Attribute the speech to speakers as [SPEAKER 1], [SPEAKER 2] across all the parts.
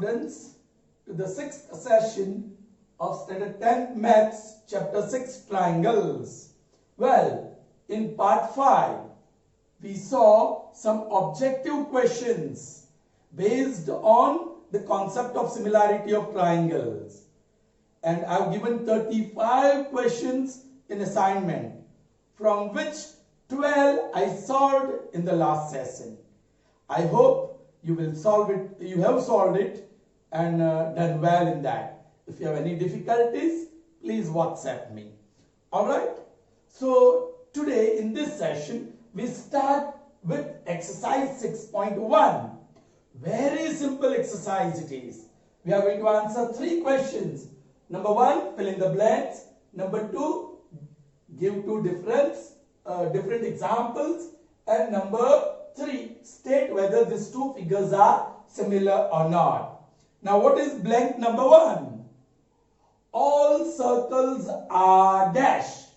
[SPEAKER 1] students, to the 6th session of Standard 10 Maths, Chapter 6, Triangles. Well, in Part 5, we saw some objective questions based on the concept of similarity of triangles. And I have given 35 questions in assignment, from which 12 I solved in the last session. I hope you will solve it, you have solved it and done well in that. If you have any difficulties, please WhatsApp me. Alright? So today in this session, we start with exercise 6.1. Very simple exercise it is. We are going to answer 3 questions. Number 1, fill in the blanks. Number 2, give 2 different examples. And number 3, state whether these 2 figures are similar or not. Now what is blank number 1? All circles are dash,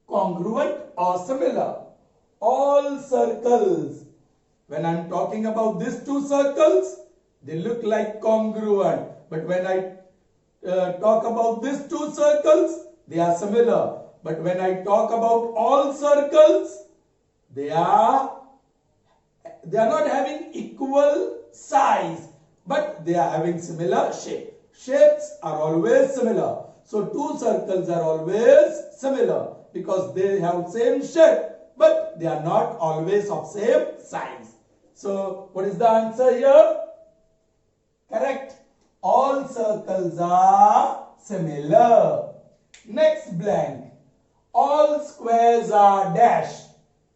[SPEAKER 1] congruent or similar. All circles. When I am talking about these 2 circles, they look like congruent. But when I talk about these 2 circles, they are similar. But when I talk about all circles, they are not having equal size, but they are having similar shape. Shapes are always similar. So 2 circles are always similar because they have same shape, but they are not always of same size. So what is the answer here? Correct. All circles are similar. Next blank. All squares are dash.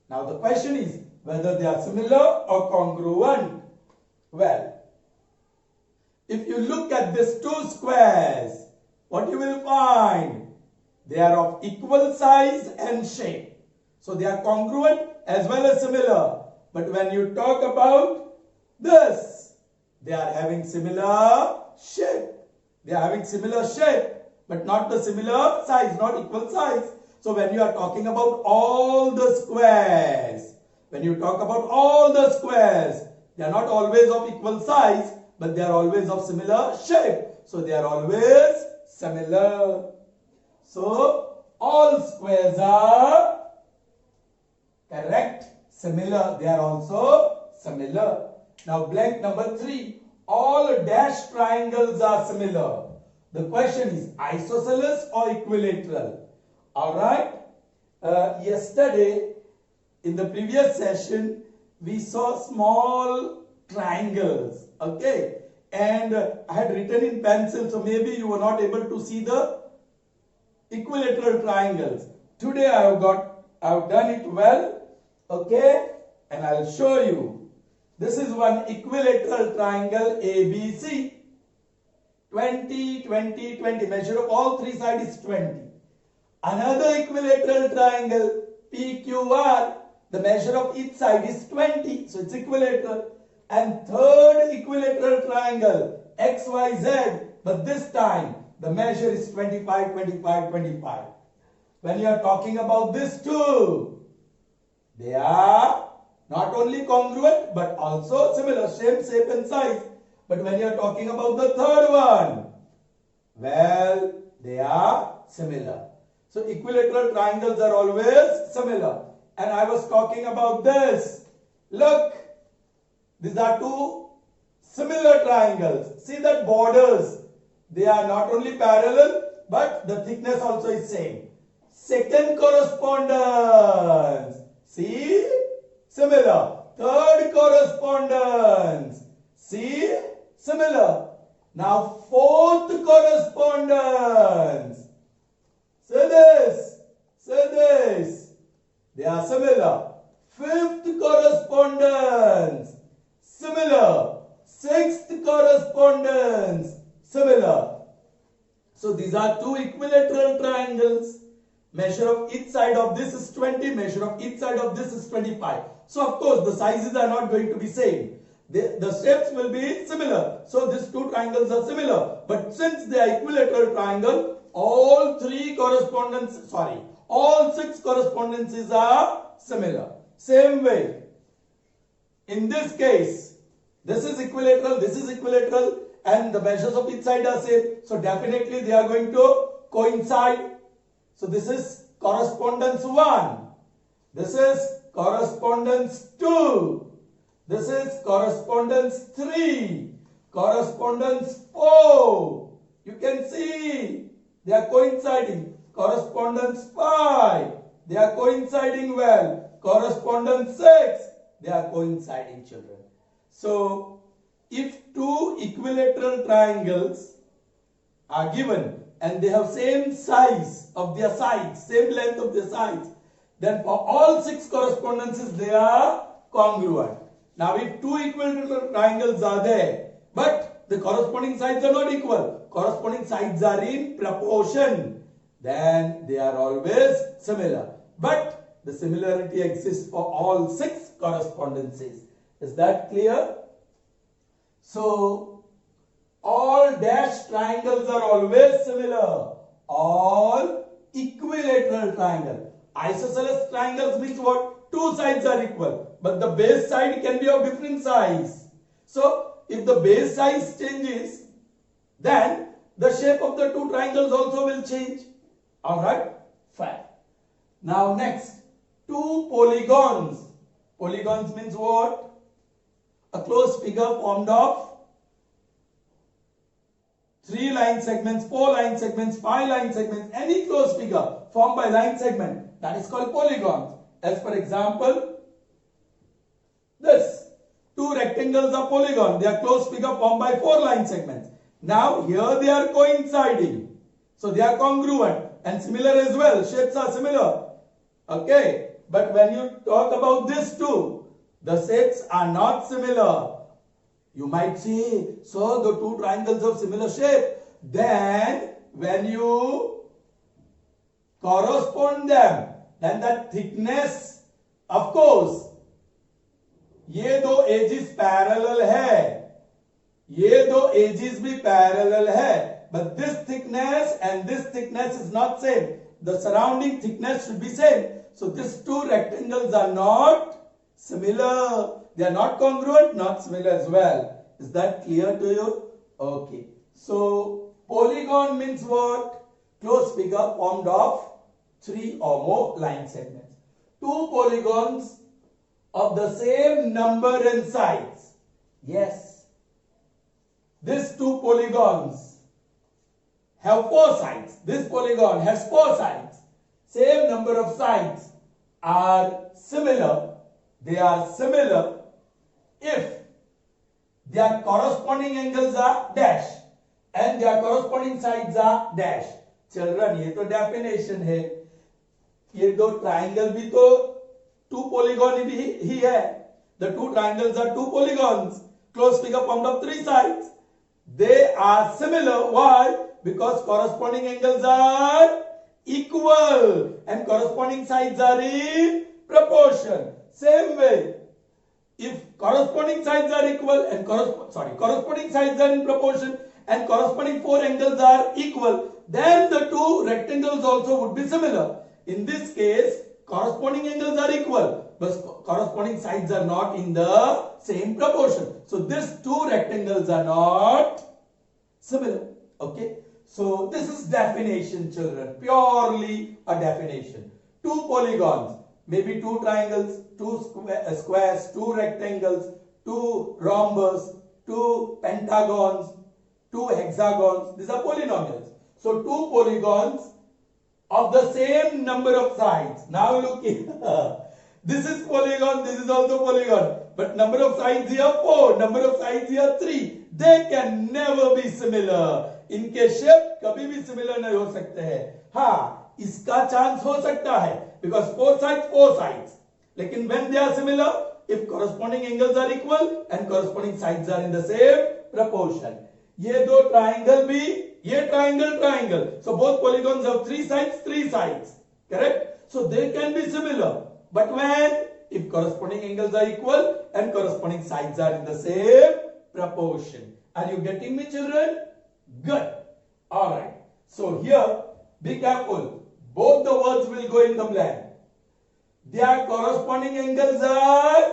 [SPEAKER 1] Now the question is whether they are similar or congruent. Well, if you look at these 2 squares, what you will find? They are of equal size and shape. So they are congruent as well as similar. But when you talk about this, they are having similar shape. They are having similar shape, but not the similar size, not equal size. So when you are talking about all the squares, when you talk about all the squares, they are not always of equal size, but they are always of similar shape. So they are always similar. So all squares are correct, similar. They are also similar. Now blank number 3. All dash triangles are similar. The question is isosceles or equilateral. Alright. Yesterday in the previous session we saw small triangles. Okay. And I had written in pencil, so maybe you were not able to see the equilateral triangles. Today I have done it well. Okay. And I will show you. This is one equilateral triangle ABC. 20, 20, 20. Measure of all 3 sides is 20. Another equilateral triangle PQR. The measure of each side is 20. So it's equilateral. And third equilateral triangle XYZ. But this time the measure is 25, 25, 25. When you are talking about these 2, they are not only congruent but also similar, same shape and size. But when you are talking about the third one, well, they are similar. So equilateral triangles are always similar. And I was talking about this. Look, these are 2 similar triangles. See that borders, they are not only parallel but the thickness also is same. Second correspondence. See? Similar. Third correspondence. See? Similar. Now fourth correspondence. Say this. Say this. They are similar. Fifth correspondence. Similar. Sixth correspondence. Similar. So these are 2 equilateral triangles. Measure of each side of this is 20. Measure of each side of this is 25. So of course the sizes are not going to be same. The shapes will be similar. So these 2 triangles are similar. But since they are equilateral triangle, all 6 correspondences are similar. Same way. In this case, this is equilateral, and the measures of each side are same. So definitely they are going to coincide. So this is correspondence 1. This is correspondence 2. This is correspondence 3. Correspondence 4. You can see they are coinciding. Correspondence 5. They are coinciding well. Correspondence 6. They are coinciding, children. So, if two equilateral triangles are given and they have same size of their sides, same length of their sides, then for all 6 correspondences they are congruent. Now, if two equilateral triangles are there, but the corresponding sides are not equal, corresponding sides are in proportion, then they are always similar. But the similarity exists for all 6 correspondences. Is that clear? So, all dashed triangles are always similar. All equilateral triangle. Isosceles triangles means what? Two sides are equal, but the base side can be of different size. So, if the base size changes, then the shape of the two triangles also will change. Alright? Fine. Now next, two polygons. Polygons means what? A closed figure formed of 3 line segments, 4 line segments, 5 line segments, any closed figure formed by line segment, that is called polygons. As for example, this. Two rectangles are polygon. They are closed figure formed by 4 line segments. Now here they are coinciding. So they are congruent and similar as well. Shapes are similar. Okay. But when you talk about this two, the shapes are not similar. You might say, so the two triangles of similar shape. Then when you correspond them, then the thickness, of course, ये दो edges parallel है, ये दो edges भी parallel है, but this thickness and this thickness is not same. The surrounding thickness should be same. So these two rectangles are not similar. They are not congruent, not similar as well. Is that clear to you? Okay. So polygon means what? Closed figure formed of 3 or more line segments. Two polygons of the same number and size. Yes. These two polygons have 4 sides. This polygon has 4 sides. Same number of sides are similar. They are similar if their corresponding angles are dash and their corresponding sides are dash. Children, ये तो definition है. ये दो triangle भी तो two polygon ही है. The two triangles are two polygons. Closed figure formed of 3 sides. They are similar. Why? Because corresponding angles are equal and corresponding sides are in proportion. Same way, if corresponding sides are equal and corresponding sides are in proportion and corresponding 4 angles are equal, then the two rectangles also would be similar. In this case, corresponding angles are equal, but corresponding sides are not in the same proportion. So these two rectangles are not similar. Okay. So this is definition, children. Purely a definition. Two polygons, maybe two triangles, two squares, two rectangles, two rhombus, two pentagons, two hexagons. These are polynomials. So two polygons of the same number of sides. Now look here. This is polygon, this is also polygon. But number of sides here 4, number of sides here 3. They can never be similar. इनके shape कभी भी similar नहीं हो सकते हैं. हाँ, इसका chance हो सकता है because 4 sides. लेकिन when they are similar, if corresponding angles are equal and corresponding sides are in the same proportion. ये दो triangle भी, ये triangle. So both polygons have 3 sides. Correct? So they can be similar. But when? If corresponding angles are equal and corresponding sides are in the same proportion. Are you getting me, children? Good. Alright. So here, be careful. Both the words will go in the blank. Their corresponding angles are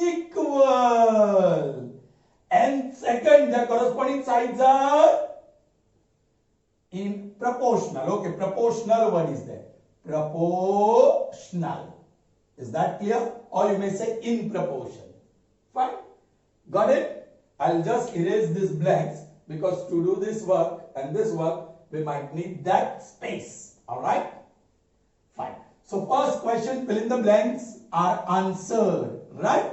[SPEAKER 1] equal. equal. And second, the corresponding sides are in proportional. Okay, proportional word is there. Proportional. Is that clear? Or you may say in proportion. Fine. Got it? I'll just erase these blanks because to do this work and this work, we might need that space. Alright? Fine. So first question, fill in the blanks are answered. Right?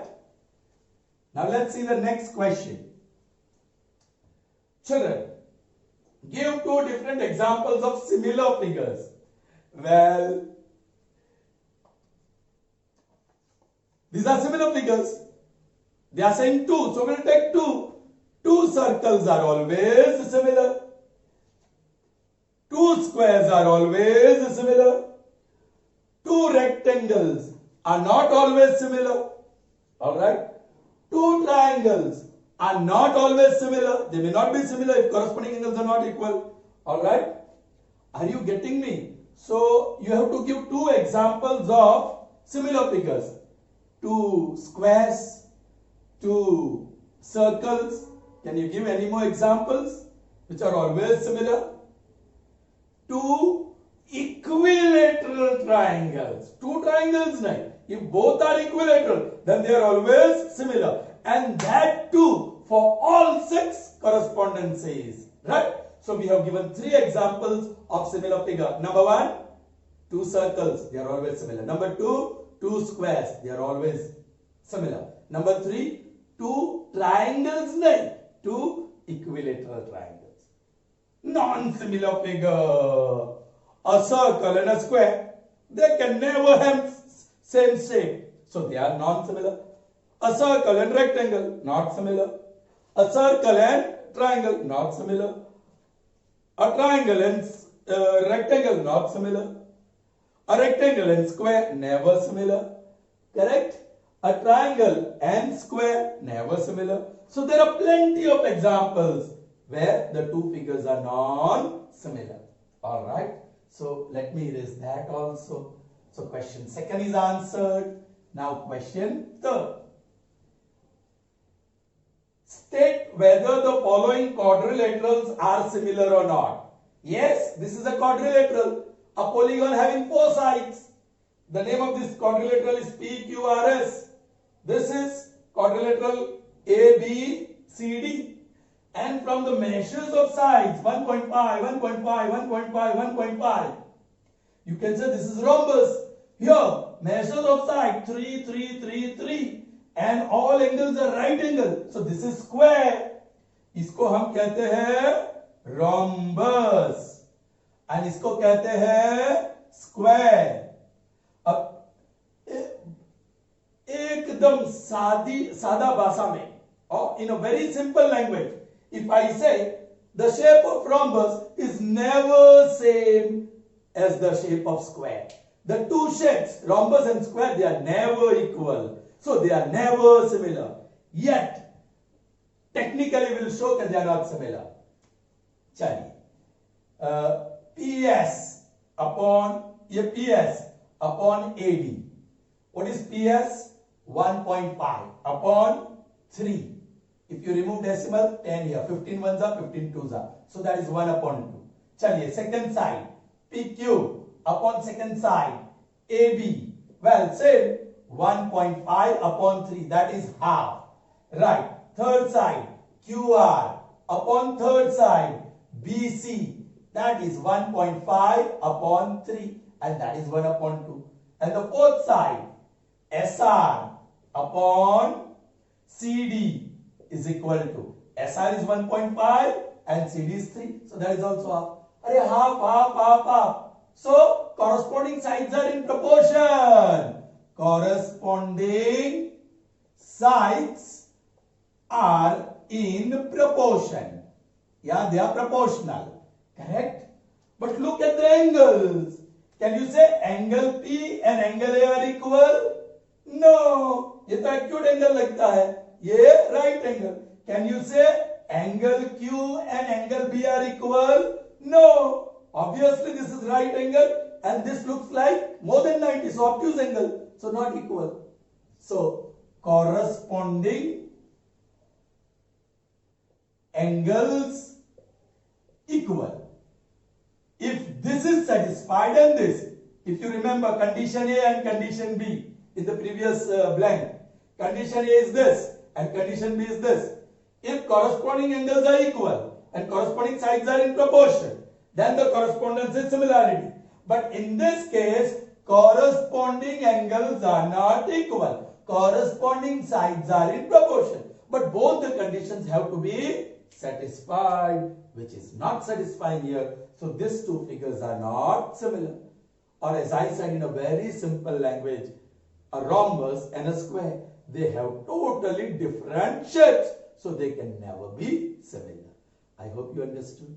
[SPEAKER 1] Now let's see the next question. Children, give two different examples of similar figures. Well, these are similar figures. They are saying two, so we'll take two. Two circles are always similar. Two squares are always similar. Two rectangles are not always similar. Alright? Two triangles are not always similar. They may not be similar if corresponding angles are not equal. Alright? Are you getting me? So, you have to give two examples of similar figures. Two squares, two circles. Can you give any more examples which are always similar? Two equilateral triangles. Two triangles, right? If both are equilateral, then they are always similar. And that too for all six correspondences. Right? So we have given three examples of similar figure. Number one, two circles. They are always similar. Number two, two squares. They are always similar. Number three, two triangles. Right? Two equilateral triangles. Non-similar figure. A circle and a square, they can never have same shape. So they are non-similar. A circle and rectangle, not similar. A circle and triangle, not similar. A triangle and rectangle, not similar. A rectangle and square, never similar. Correct? A triangle and square, never similar. So there are plenty of examples where the two figures are non-similar. Alright? So let me erase that also. So question second is answered. Now question third. State whether the following quadrilaterals are similar or not. Yes, this is a quadrilateral. A polygon having four sides. The name of this quadrilateral is PQRS. This is quadrilateral ABCD. And from the measures of sides 1.5, 1.5, 1.5, 1.5, you can say this is rhombus. Here, measures of side 3, 3, 3, 3. And all angles are right angle. So this is square. इसको हम कहते हैं rhombus. And इसको कहते हैं square. अब एकदम सादा भाषा में, or in a very simple language, if I say the shape of rhombus is never same as the shape of square. The two shapes, rhombus and square, they are never equal. So they are never similar. Yet, technically we will show that they are not similar. Chaliye. PS upon AD. What is PS? 1.5 upon 3. If you remove decimal, 10 here. 15 ones are, 15 twos are. So that is 1 upon 2. Chaliye, second side. PQ upon second side. AB. Well, same. 1.5 upon 3. That is half. Right. Third side. QR upon third side. BC. That is 1.5 upon 3. And that is 1 upon 2. And the fourth side. SR upon CD is equal to, SR is 1.5 and CD is 3. So that is also half. Arey, half, half, half, half. So corresponding sides are in proportion. Corresponding sides are in proportion. Yeah, they are proportional. Correct? But look at the angles. Can you say angle P and angle A are equal? No. ये तो acute angle लगता है. ये right angle. Can you say angle Q and angle B are equal? No. Obviously this is right angle and this looks like more than 90. So obtuse angle. So not equal. So corresponding angles equal. If this is satisfied and this, if you remember condition A and condition B in the previous blank, condition A is this and condition B is this. If corresponding angles are equal and corresponding sides are in proportion, then the correspondence is similarity. But in this case, corresponding angles are not equal. Corresponding sides are in proportion. But both the conditions have to be satisfied, which is not satisfying here. So these two figures are not similar. Or as I said in a very simple language, a rhombus and a square, they have totally different shapes. So they can never be similar. I hope you understood.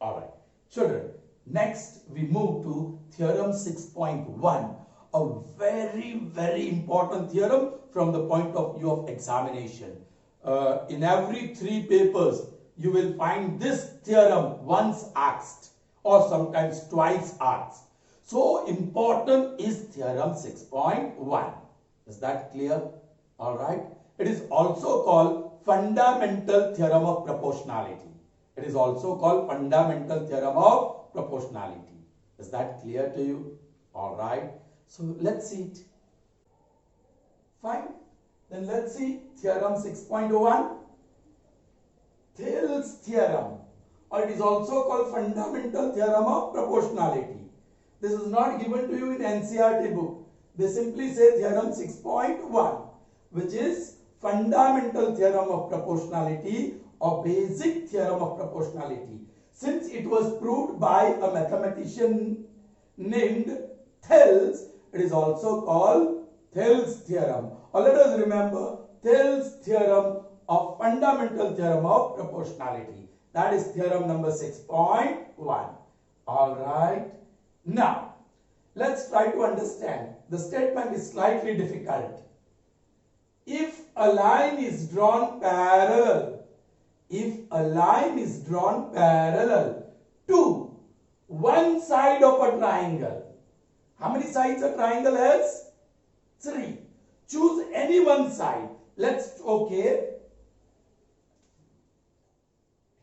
[SPEAKER 1] Alright. Children, next we move to theorem 6.1. A very important theorem from the point of view of examination. In every 3 papers, you will find this theorem once asked or sometimes twice asked. So important is theorem 6.1. Is that clear? Alright. It is also called fundamental theorem of proportionality. It is also called fundamental theorem of proportionality. Is that clear to you? Alright. So let's see it. Fine. Then let's see theorem 6.1. Thales theorem, or it is also called fundamental theorem of proportionality. This is not given to you in NCERT book. They simply say theorem 6.1, which is fundamental theorem of proportionality or basic theorem of proportionality. Since it was proved by a mathematician named Thales, it is also called Thales theorem. Or let us remember Thales theorem of fundamental theorem of proportionality. That is theorem number 6.1. Alright. Now, let's try to understand. The statement is slightly difficult. If a line is drawn parallel, to one side of a triangle. How many sides a triangle has? 3. Choose any one side.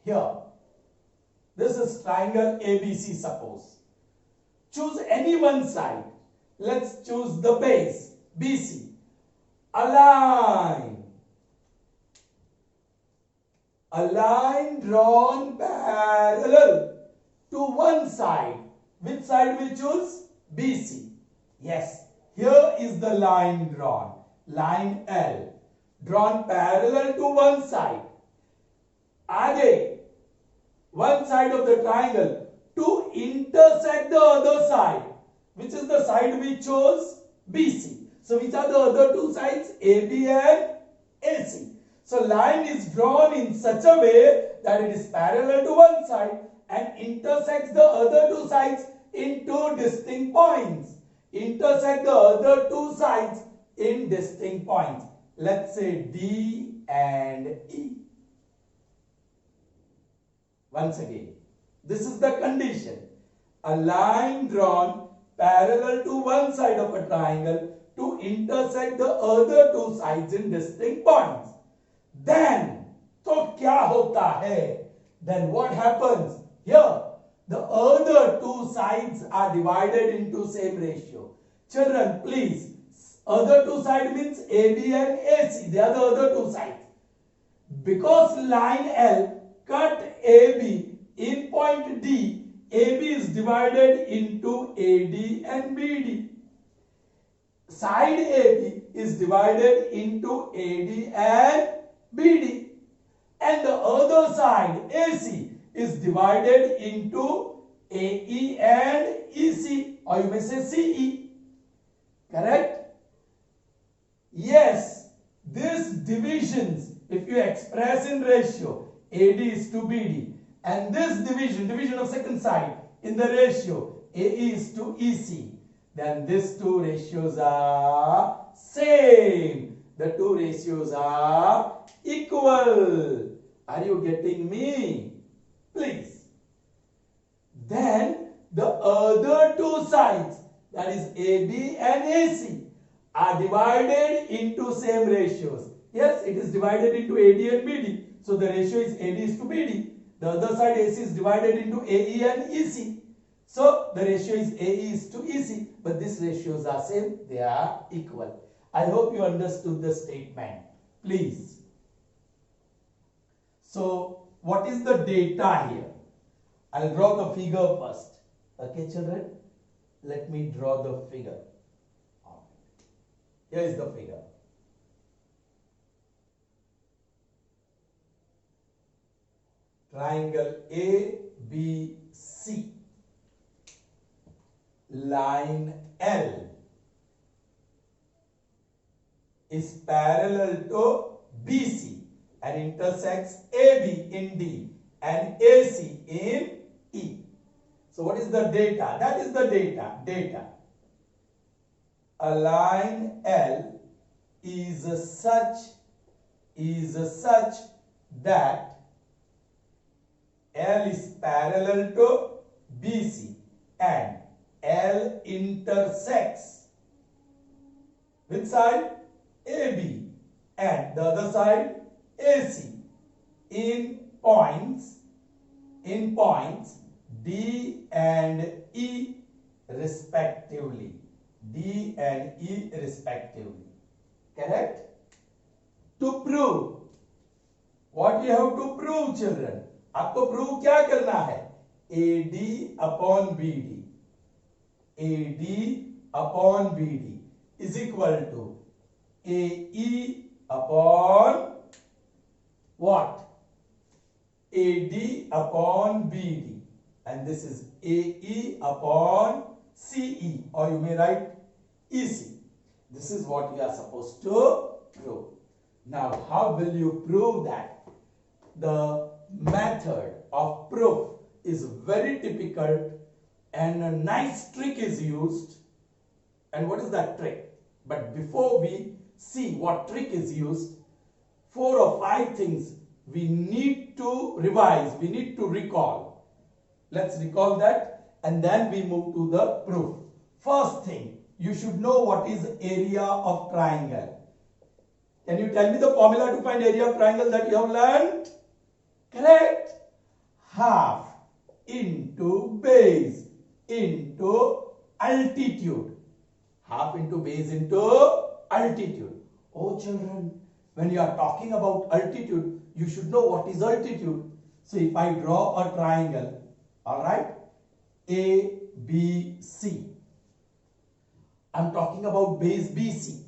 [SPEAKER 1] Here, this is triangle ABC, suppose. Choose any one side. Let's choose the base, BC. A line drawn parallel to one side. Which side we choose? BC. Yes, here is the line drawn. Line L. Drawn parallel to one side. Again, one side of the triangle to intersect the other side. Which is the side we chose? BC. So which are the other two sides? AB and AC. So line is drawn in such a way that it is parallel to one side and intersects the other two sides in two distinct points. Intersect the other two sides in distinct points. Let's say D and E. Once again, this is the condition. A line drawn parallel to one side of a triangle to intersect the other two sides in distinct points. Then, तो क्या होता है? Then what happens? Here, the other two sides are divided into same ratio. Children, please, other two sides means AB and AC. They are the other two sides. Because line L cut AB in point D, AB is divided into AD and BD. Side AB is divided into AD and BD. And the other side, AC, is divided into AE and EC, or you may say CE. Correct? Yes, these divisions, if you express in ratio, AD is to BD, and this division of second side in the ratio, AE is to EC, then these two ratios are same. The two ratios are equal. Are you getting me? Please. Then the other two sides, that is AB and AC, are divided into same ratios. Yes, it is divided into AD and BD. So the ratio is AD is to BD. The other side AC is divided into AE and EC. So the ratio is AE is to EC. But these ratios are same. They are equal. I hope you understood the statement. Please. So what is the data here? I'll draw the figure first. Okay, children? Let me draw the figure. Here is the figure. Triangle ABC. Line L is parallel to BC and intersects AB in D and AC in E. So what is the data? That is the data. Data. A line L is such that L is parallel to BC and L intersects which side? AB and the other side AC in points D and E respectively. D and E respectively. Correct? To prove, what you have to prove, children? आपको prove क्या करना है? AD upon BD. AD upon BD is equal to AE upon what? AD upon BD, and this is AE upon CE, or you may write EC. This is what you are supposed to prove. Now, how will you prove that? The method of proof is very typical and a nice trick is used. And what is that trick? But before we see what trick is used, 4 or 5 things we need to revise, we need to recall. Let's recall that and then we move to the proof. First thing, you should know what is area of triangle. Can you tell me the formula to find area of triangle that you have learned? Correct? Half into base into altitude. Half into base into altitude. Oh children, when you are talking about altitude, you should know what is altitude. So if I draw a triangle, alright, ABC. I'm talking about base BC.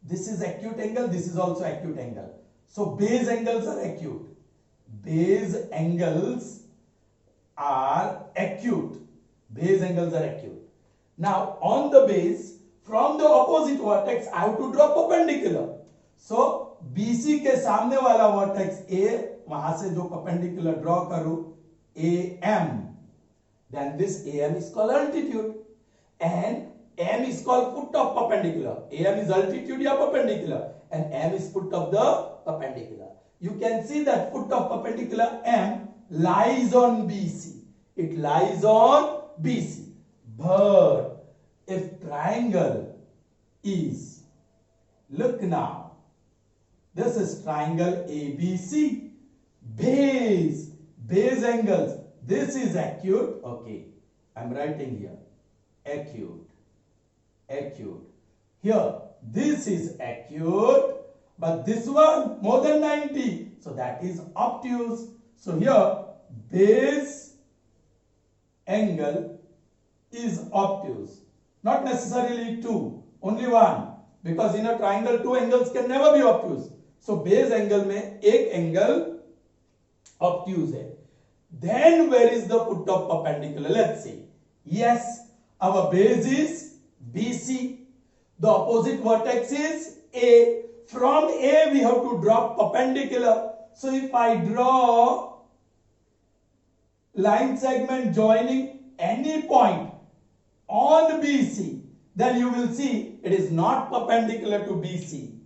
[SPEAKER 1] This is acute angle, this is also acute angle. So base angles are acute. Base angles are acute. Base angles are acute. Now on the base, from the opposite vertex, I have to draw perpendicular. So BC के सामने वाला vertex A, वहां से जो perpendicular draw करूं, AM. Then this AM is called altitude. And M is called foot of perpendicular. AM is altitude या perpendicular. And M is foot of the perpendicular. You can see that foot of perpendicular M lies on BC. It lies on BC. But if triangle is, look now, this is triangle ABC, base angles, this is acute, okay, I'm writing here, acute, here, this is acute, but this one more than 90, so that is obtuse. So here, base angle is obtuse. Not necessarily 2, only 1. Because in a triangle, 2 angles can never be obtuse. So base angle में एक angle obtuse है. Then where is the foot of perpendicular? Let's see. Yes, our base is BC. The opposite vertex is A. From A we have to draw perpendicular. So if I draw line segment joining any point on BC, then you will see it is not perpendicular to BC,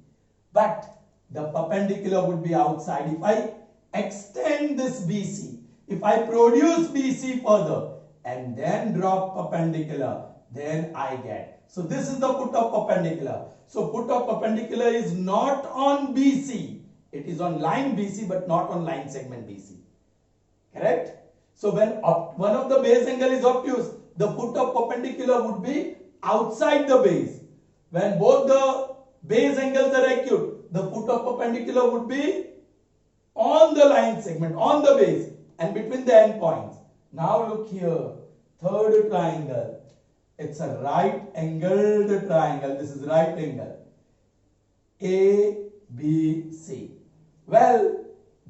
[SPEAKER 1] but the perpendicular would be outside. If I extend this BC, if I produce BC further and then draw perpendicular, then I get. So this is the put of perpendicular. So put of perpendicular is not on BC. It is on line BC but not on line segment BC. Correct? So when one of the base angle is obtuse, the put of perpendicular would be outside the base. When both the base angles are acute, the put of perpendicular would be on the line segment, on the base and between the endpoints. Now look here, third triangle. It's a right angled triangle. This is right angle. ABC. Well,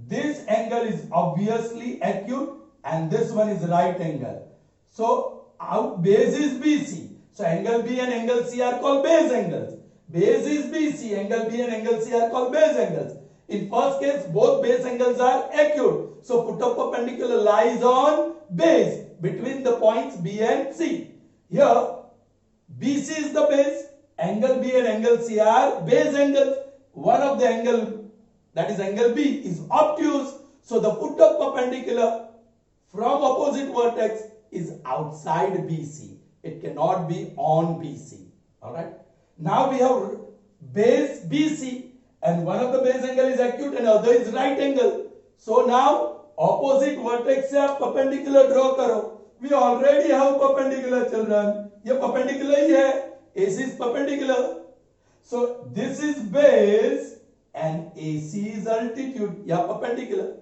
[SPEAKER 1] this angle is obviously acute and this one is right angle. So our base is BC. So angle B and angle C are called base angles. Base is BC. Angle B and angle C are called base angles. In first case, both base angles are acute. So put of perpendicular lies on base between the points B and C. Here, BC is the base. Angle B and angle C are base angles. One of the angle, that is angle B, is obtuse. So the put of perpendicular from opposite vertex is outside BC. It cannot be on BC. Alright. Now we have base BC and one of the base angle is acute and other is right angle. So now opposite vertex से आप perpendicular draw करो. We already have perpendicular, children. ये perpendicular ही है. AC is perpendicular. So this is base and AC is altitude. या perpendicular.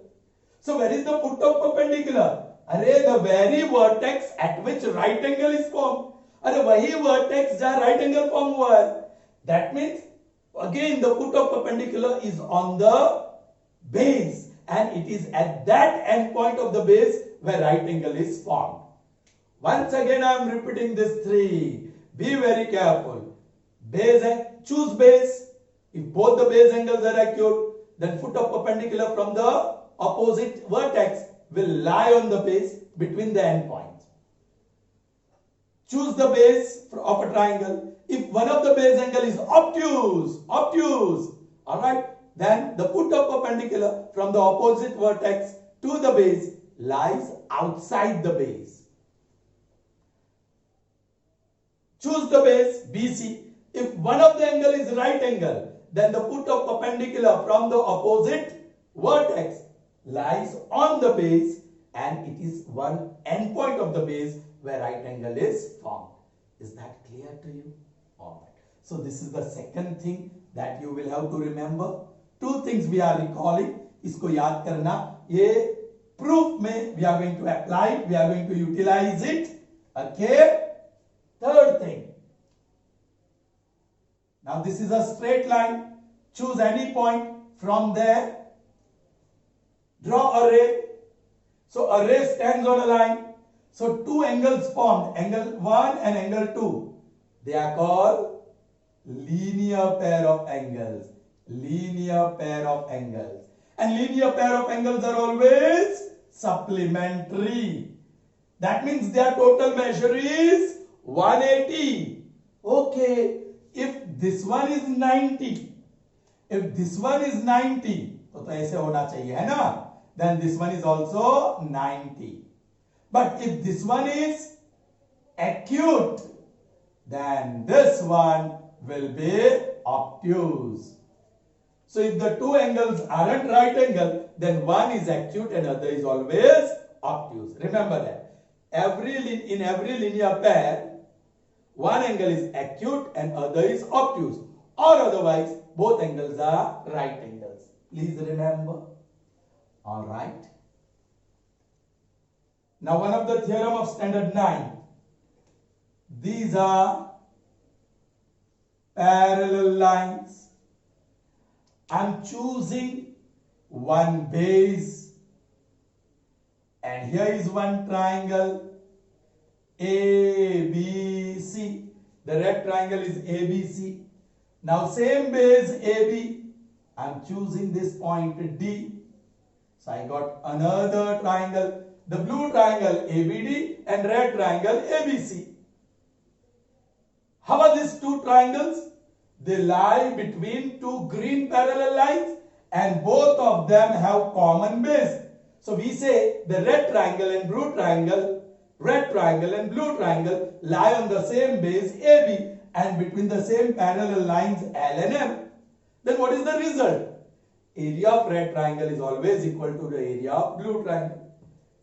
[SPEAKER 1] So where is the put of perpendicular? अरे the very vertex at which right angle is formed. अरे वही vertex जहाँ right angle form हुआ है. That means again the put of perpendicular is on the base and it is at that end point of the base where right angle is formed. Once again I am repeating this three. Be very careful. Base and choose base. If both the base angles are acute, then foot of perpendicular from the opposite vertex will lie on the base between the endpoints. Choose the base of a triangle. If one of the base angle is obtuse, alright, then the foot of perpendicular from the opposite vertex to the base lies outside the base. Choose the base BC. If one of the angle is right angle, then the foot of perpendicular from the opposite vertex lies on the base and it is one end point of the base where right angle is formed. Is that clear to you? Alright. So this is the second thing that you will have to remember. Two things we are recalling. इसको याद करना. ये proof में we are going to apply it. We are going to utilize it. Okay. Third thing. Now this is a straight line. Choose any point from there. Draw a ray. So a ray stands on a line. So two angles formed, angle 1 and angle 2. They are called linear pair of angles. Linear pair of angles. And linear pair of angles are always supplementary. That means their total measure is 180. Okay. If this one is 90, if this one is 90, तो ऐसे होना चाहिए है ना? Then this one is also 90. But if this one is acute, then this one will be obtuse. So if the two angles aren't right angle, then one is acute and other is always obtuse. Remember that. In every linear pair, one angle is acute and other is obtuse. Or otherwise, both angles are right angles. Please remember. Alright. Now one of the theorem of standard 9. These are parallel lines. I am choosing one base and here is one triangle ABC. The red triangle is ABC. Now same base AB. I am choosing this point D. So I got another triangle. The blue triangle ABD and red triangle ABC. How are these two triangles? They lie between two green parallel lines and both of them have common base. So we say the red triangle and blue triangle red triangle and blue triangle lie on the same base AB and between the same parallel lines L and M, then what is the result? Area of red triangle is always equal to the area of blue triangle.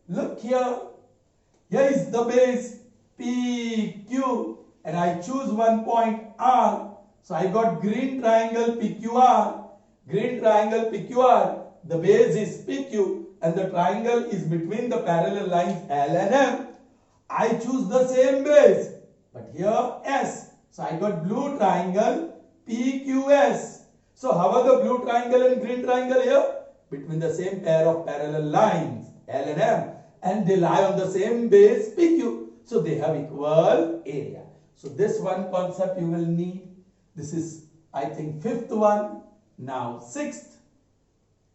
[SPEAKER 1] Look here. Here is the base PQ and I choose one point R. So I got green triangle PQR. Green triangle PQR. The base is PQ and the triangle is between the parallel lines L and M. I choose the same base, but here S. So I got blue triangle PQS. So how are the blue triangle and green triangle here? Between the same pair of parallel lines L and M, and they lie on the same base PQ. So they have equal area. So this one concept you will need. This is, I think, fifth one. Now sixth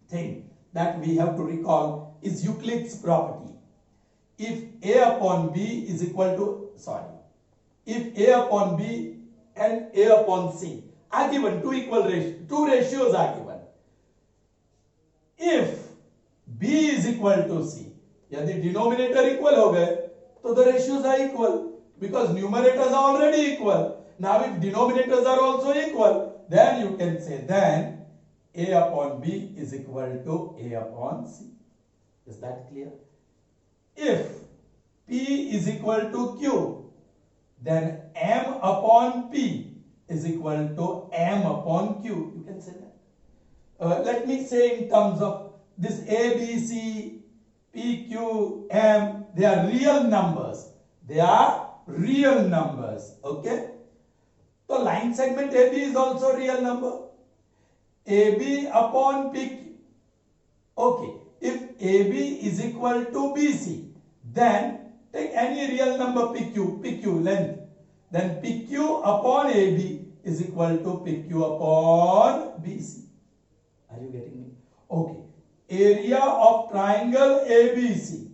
[SPEAKER 1] thing that we have to recall is Euclid's property. If A upon B is equal to, if A upon B and A upon C are given, two ratios are given. If B is equal to C, यदि denominator equal हो गए, तो the ratios are equal because numerators are already equal. Now if denominators are also equal, then you can say then A upon B is equal to A upon C. Is that clear? If P is equal to Q, then M upon P is equal to M upon Q. You can say that. Let me say in terms of this A, B, C, P, Q, M, they are real numbers. They are real numbers. Okay? So line segment AB is also real number. AB upon PQ. Okay. If AB is equal to BC, then take any real number PQ length. Then PQ upon AB is equal to PQ upon BC. Are you getting me? Okay. Area of triangle ABC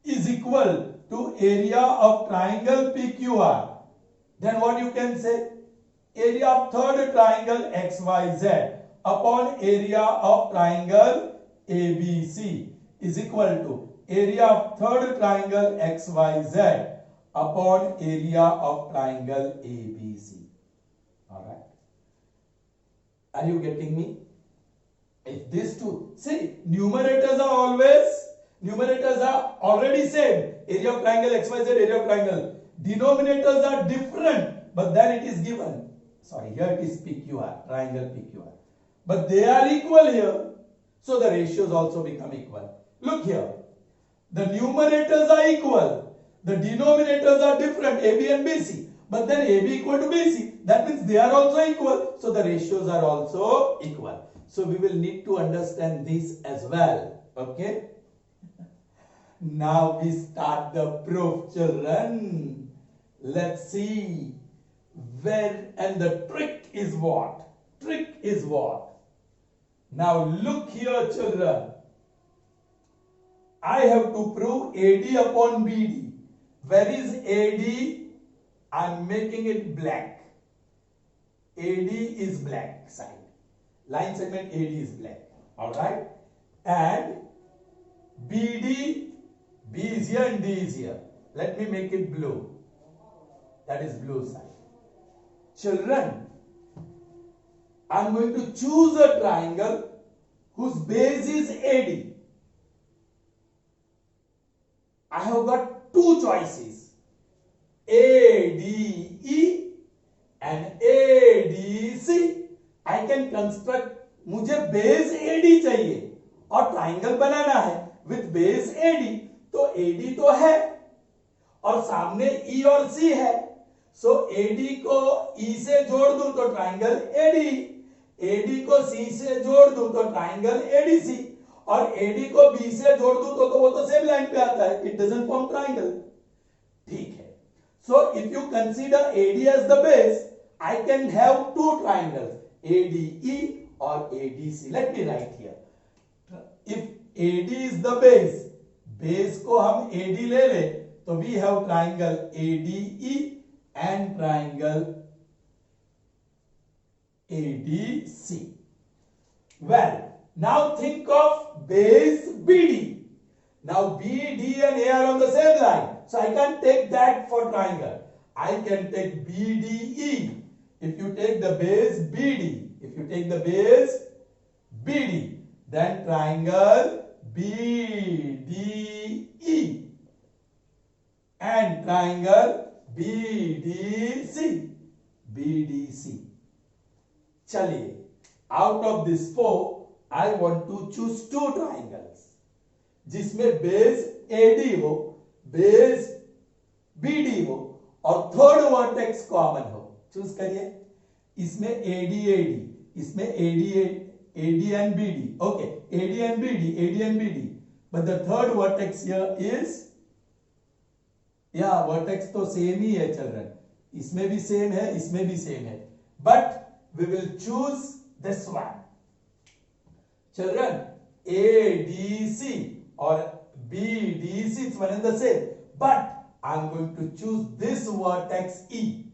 [SPEAKER 1] is equal to area of triangle PQR. Then what you can say? Area of third triangle XYZ upon area of triangle ABC is equal to area of third triangle XYZ upon area of triangle ABC. Alright. Are you getting me? If these two, see, numerators are already same. Area of triangle XYZ, area of triangle. Denominators are different, but then it is given. Sorry, here it is PQR, triangle PQR. But they are equal here. So the ratios also become equal. Look here. The numerators are equal. The denominators are different, AB and BC. But then AB equal to BC. That means they are also equal. So the ratios are also equal. So we will need to understand this as well. Okay? Now we start the proof, children. Let's see. Where and the trick is what? Trick is what? Now look here, children. I have to prove AD upon BD. Where is AD? I am making it black. AD is black side. Line segment AD is black. Alright? And BD, B is here and D is here. Let me make it blue. That is blue side. Children, I am going to choose a triangle whose base is AD. I have got two choices, ADE and ADC. I can construct, मुझे base AD चाहिए और triangle बनाना है with base AD. तो AD तो है और सामने E और C है. So AD को E से जोड़ दूं तो ट्राइंगल AD, AD को C से जोड़ दूं तो ट्राइंगल ADC और AD को B से जोड़ दूं तो वो तो सेम लाइन पे आता है. It doesn't form triangle. ठीक है. So if you consider AD as the base, I can have two triangles, ADE or ADC. Let me write here. If AD is the base, base को हम AD ले ले तो we have triangle ADE and triangle ADC. Well, now think of base BD. Now B, D and A are on the same line. So I can take that for triangle. I can take BDE. If you take the base BD, then triangle BDE and triangle BDC. चलिए, out of this four, I want to choose two triangles जिसमें base AD हो, base BD हो और third vertex common हो. Choose करिए. इसमें AD इसमें AD and BD. Okay, AD and BD. But the third vertex here is, vertex तो same ही है children. इसमें भी सेम है, इसमें भी सेम है. But we will choose this one. Children, ADC or BDC is one and the same. But I am going to choose this vertex E,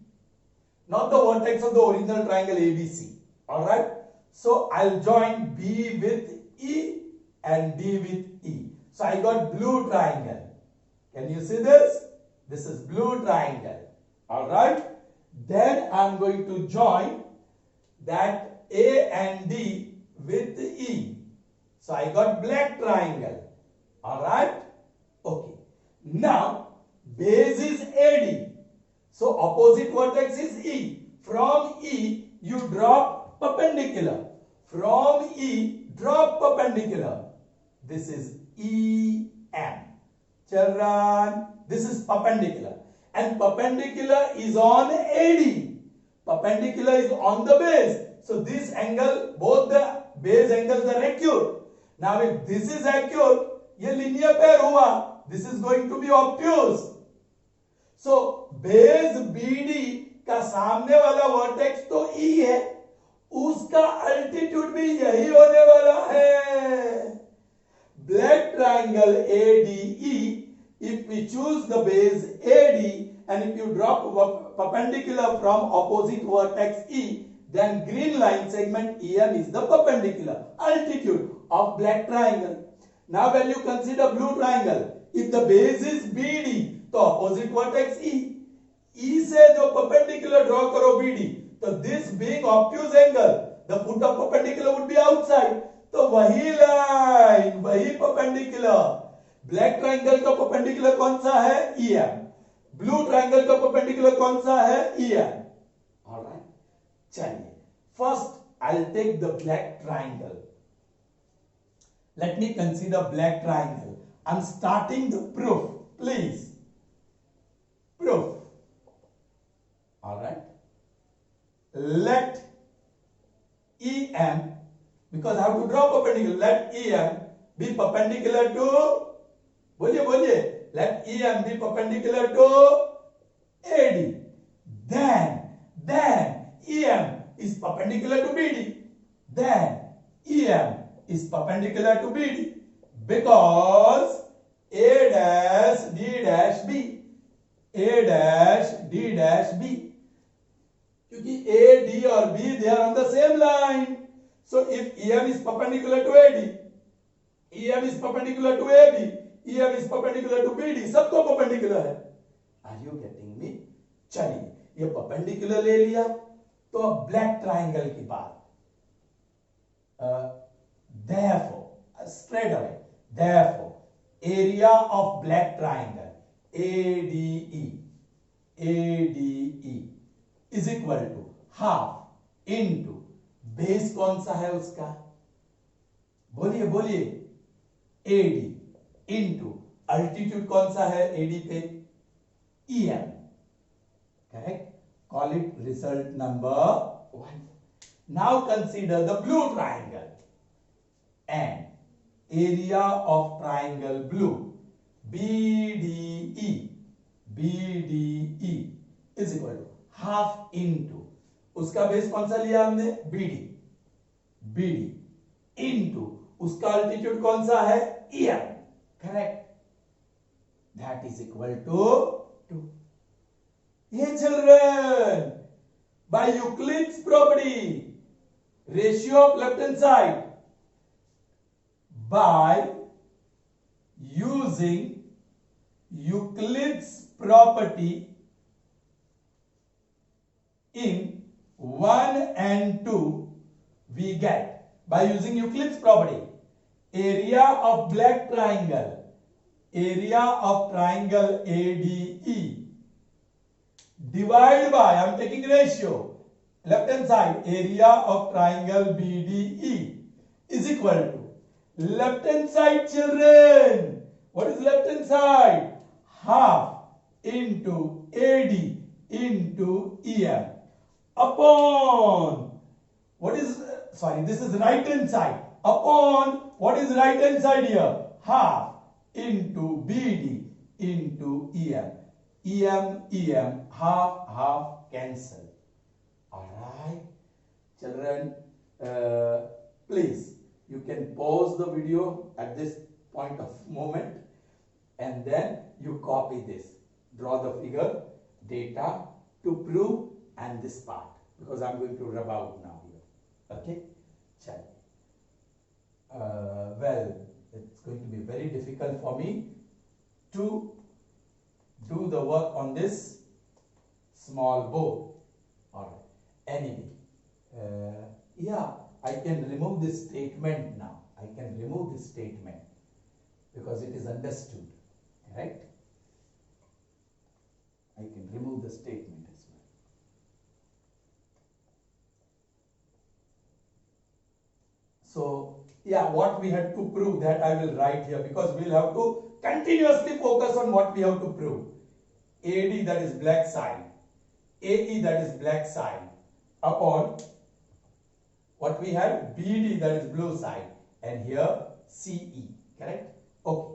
[SPEAKER 1] not the vertex of the original triangle ABC. Alright? So I'll join B with E and D with E. So I got blue triangle. Can you see this? This is blue triangle. Alright? Then I'm going to join that A and D with E. So I got black triangle. Alright? Okay. Now base is AD. So opposite vertex is E. From E you drop perpendicular. From E drop perpendicular. This is EM. Children, this is perpendicular. And perpendicular is on AD. Perpendicular is on the base. So this angle, both the base angles are acute. Now if this is acute, ये linear pair हुआ. This is going to be obtuse. So base BD का सामने वाला vertex तो E है, उसका altitude भी यही होने वाला है. Black triangle ADE, if we choose the base AD and if you drop perpendicular from opposite vertex E, then green line segment EM is the perpendicular altitude of black triangle. Now when you consider blue triangle, if the base is BD, तो opposite vertex E. E से जो perpendicular draw करो BD, तो this being obtuse angle, the foot of perpendicular would be outside. तो वही line, वही perpendicular. Black triangle का perpendicular कौन सा है? EM. Blue triangle का perpendicular कौन सा है? EM. Alright. चलिए. First, I'll take the black triangle. Let me consider black triangle. I'm starting the proof. Please. Proof. Alright. Let EM, because I have to draw perpendicular, let EM be perpendicular to, बोलिए, let EM be perpendicular to AD. Then EM is perpendicular to BD. Then EM is perpendicular to BD because A dash D dash B. A dash D dash B. क्योंकि A, D और B they are on the same line. So if EM is perpendicular to AD, EM is perpendicular to AB, EM is perpendicular to BD, सबको perpendicular है. Are you getting me? चलिए, ये perpendicular ले लिया, तो अब black triangle की बात. Therefore, straight away, therefore, area of black triangle ADE is equal to half into base कौन सा है उसका? बोलिए AD into altitude कौन सा है AD पे? EM. Correct? Call it result number 1. Now consider the blue triangle and area of triangle blue BDE is equal to half into उसका बेस कौन सा लिया हमने? BD into उसका अल्टीट्यूड कौन सा है? EM. Correct? That is equal to 2. Hey children, by Euclid's property, ratio of left hand side, by using Euclid's property in 1 and 2, we get by using Euclid's property area of black triangle, area of triangle ADE, divide by, I am taking ratio, left hand side, area of triangle BDE is equal to left hand side, children. What is left hand side? Half into AD into EM upon, what is, sorry, this is right hand side, upon, what is right hand side here? Half into BD into EM. EM, half, cancel. Alright, children, please, you can pause the video at this point of moment and then you copy this. Draw the figure, data to prove and this part, because I'm going to rub out now here. Okay? Chal. Well, it's going to be very difficult for me to do the work on this small board. Alright. Anyway, yeah, I can remove this statement now. I can remove this statement because it is understood. Correct? I can remove the statement as well. So, yeah, what we had to prove, that I will write here, because we will have to continuously focus on what we have to prove. AD, that is black side, AE, that is black side, upon what we have, BD, that is blue side, and here CE. Correct? Okay.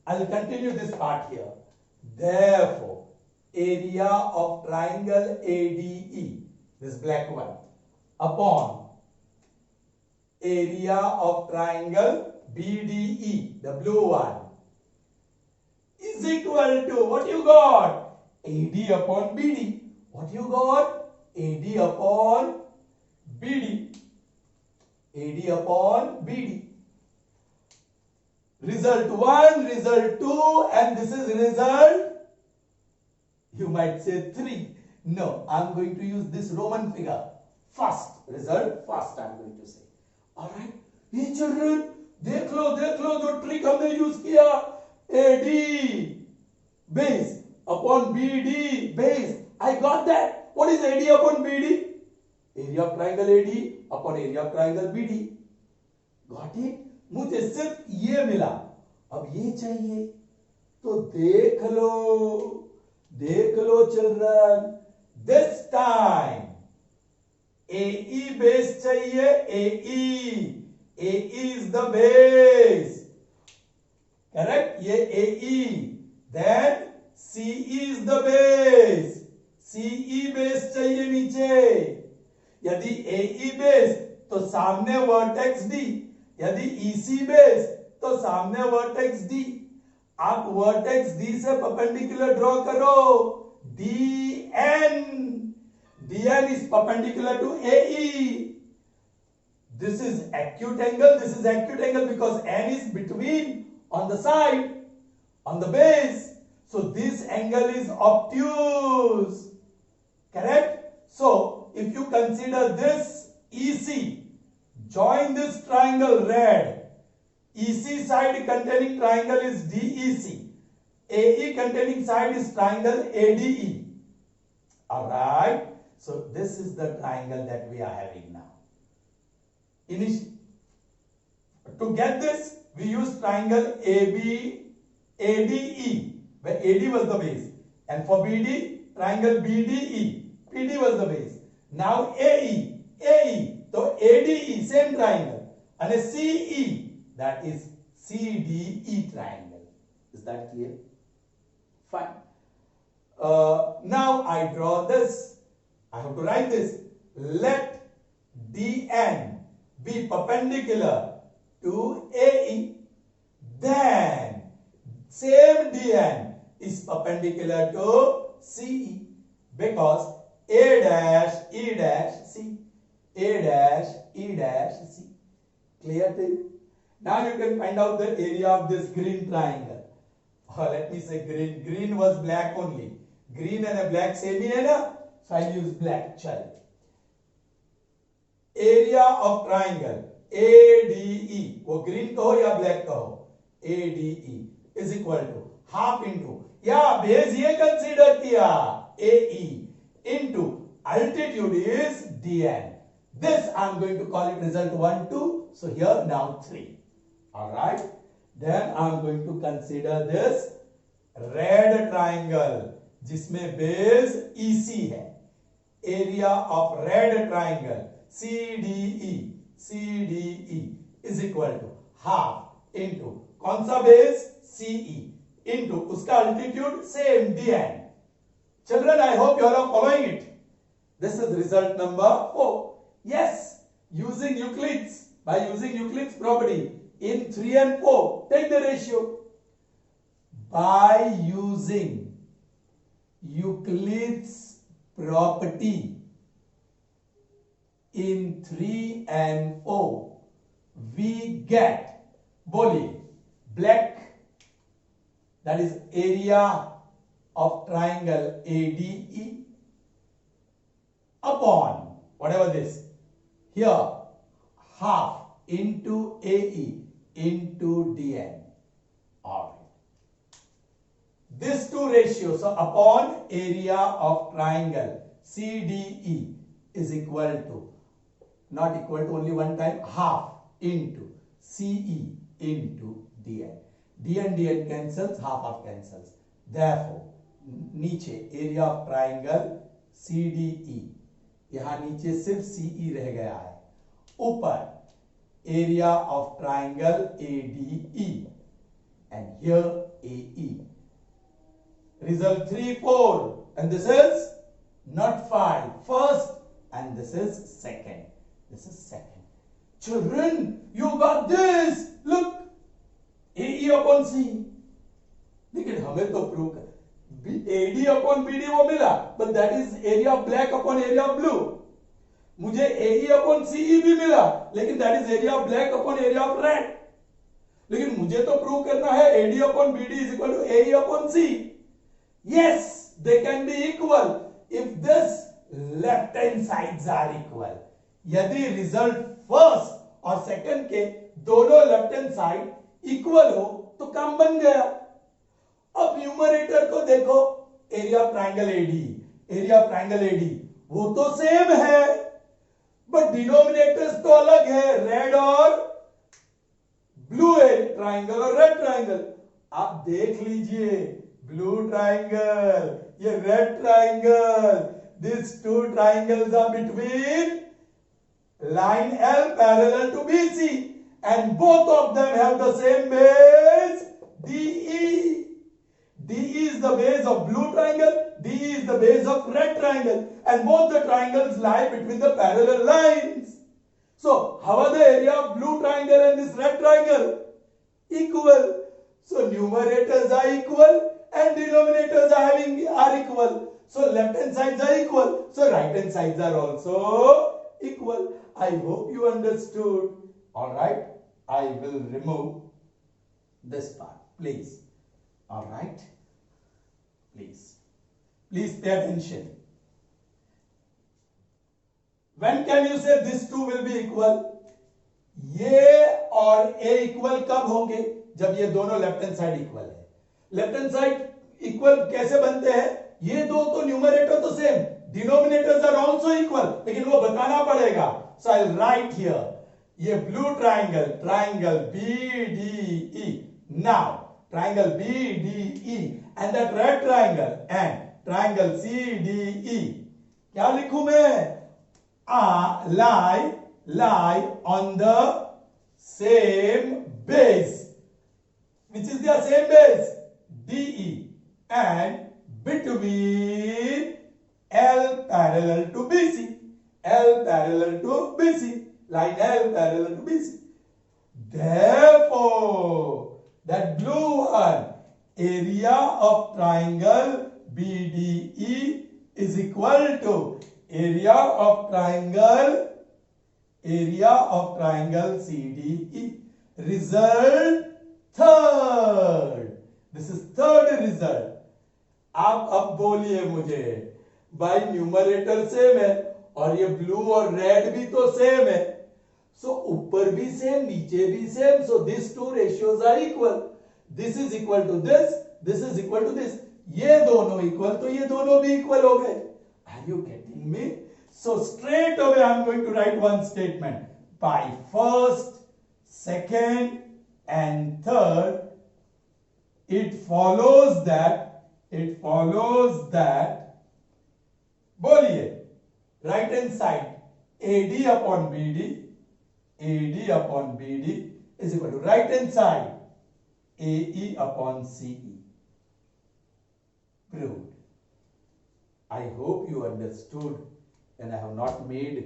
[SPEAKER 1] I will continue this part here. Therefore, area of triangle ADE, this black one, upon area of triangle BDE, the blue one, is equal to, what you got? AD upon BD. What you got? AD upon BD. AD upon BD. Result 1, result 2, and this is result, you might say 3. No, I am going to use this Roman figure. First, result first I am going to say. Alright? Hey children, देख लो जो trick हमने use किया, AD base upon BD base. I got that. What is AD upon BD? Area of triangle AD upon area of triangle BD. Got it? मुझे सिर्फ ये मिला, अब ये चाहिए तो देख लो children, this time AE base चाहिए, AE is the base, correct? ये AE, then CE is the base, CE base चाहिए नीचे, यदि AE बेस तो सामने वर्टेक्स D, यदि EC बेस तो सामने वर्टेक्स D. आप वर्टेक्स D से परपेंडिकुलर ड्रॉ करो, DN is perpendicular to AE. This is acute angle because N is between, on the side, on the base. So this angle is obtuse. Correct? So if you consider this EC, join this triangle red. EC side containing triangle is DEC. AE containing side is triangle ADE. Alright. So this is the triangle that we are having now. To get this, we use triangle AB, ADE, where AD was the base. And for BD, triangle BDE, PD was the base. Now AE, so ADE, same triangle. And a CE, that is CDE triangle. Is that clear? Fine. Now I draw this. I have to write this. Let DN be perpendicular to AE. Then same DN is perpendicular to CE, because A dash E dash C. A dash E dash C. Clear to you? Now you can find out the area of this green triangle. or let me say green. Green was black only. Green and a black same ही है ना, so I'll use black. चल. Area of triangle ADE, वो green कहो या black कहो, ADE is equal to half into, या base ये consider किया AE into altitude is DN. This I am going to call it result 1, 2. So here now 3. Alright. Then I am going to consider this red triangle जिसमें base EC है. Area of red triangle CDE is equal to half into कौन सा base CE into उसका altitude same DN. Children, I hope you all are following it. This is result number 4. Yes, using Euclid's, by using Euclid's property in 3 and 4, take the ratio. By using Euclid's property in 3 and 4, we get, बोलिए, black, that is area of triangle ADE upon whatever this here half into AE into DN. All right. These two ratios, so upon area of triangle CDE is equal to, not equal to only one time, half into CE into DN. DN cancels, half cancels. Therefore, नीचे area of triangle CDE, यहां नीचे सिर्फ CE रह गया है, ऊपर area of triangle ADE and here AE. Result 3, 4 and this is not 5, first and this is second. This is second. Children, you got this. Look, AE upon CE. लेकिन हमें तो प्रूव कर AD upon BD वो मिला, but that is area of black upon area of blue. मुझे AE upon CE भी मिला, लेकिन that is area of black upon area of red. लेकिन मुझे तो प्रूव करना है AD upon BD is equal to AE upon CE. Yes, they can be equal if this left hand sides are equal. यदि result first और second के दोनों left hand side equal हो तो काम बन गया. अब न्यूमरेटर को देखो, area of triangle AD, area of triangle AD वो तो सेम है, बट डिनोमिनेटर्स तो अलग है, रेड और ब्लू ट्राइंगल और रेड ट्राइंगल. आप देख लीजिए, ब्लू ट्राइंगल, ये red triangle, this two triangles are between line L parallel to BC and both of them have the same base DE. DE is the base of blue triangle, DE is the base of red triangle, and both the triangles lie between the parallel lines. So how are the area of blue triangle and this red triangle? Equal. So numerators are equal and denominators are equal. So left hand sides are equal. So right hand sides are also equal. I hope you understood. All right, I will remove this part, please. All right, please pay attention. When can you say these two will be equal? ये और A equal कब होंगे? जब ये दोनों left hand side equal है. Left hand side equal कैसे बनते हैं? ये दो तो न्यूमरेटर तो same, denominators are also equal, लेकिन वो बताना पड़ेगा. So I'll write here, ये blue triangle, triangle BDE. Now, triangle BDE and that red triangle and triangle CDE. क्या लिखूं मैं? Lie on the same base. Which is their same base? DE. And between L parallel to BC. L parallel to BC, line L parallel to BC. Therefore, that blue one, area of triangle BDE is equal to area of triangle CDE. Result third. This is third result. आप अब बोलिए मुझे, भाई numerator same है और ये blue और red भी तो सेम है, सो ऊपर भी सेम नीचे भी same, so this two ratios are equal. This is equal to this is equal to this. ये दोनों इक्वल तो ये दोनों भी इक्वल हो गए. Are you getting me? So straight away I am going to write one statement. By first, second and third, it follows that बोलिए, right hand side AD upon BD is equal to right hand side AE upon CE. Proved. I hope you understood and I have not made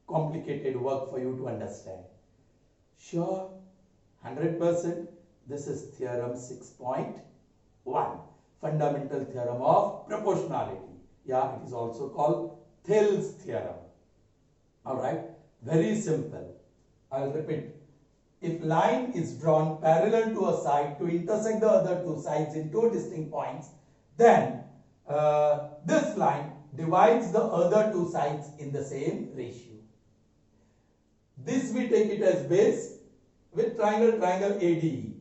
[SPEAKER 1] complicated work for you to understand. Sure, 100%. This is theorem 6.1, fundamental theorem of proportionality. Yeah, it is also called Thales theorem. All right, very simple. I'll repeat. If line is drawn parallel to a side to intersect the other two sides in two distinct points, then this line divides the other two sides in the same ratio. This we take it as base with triangle ADE.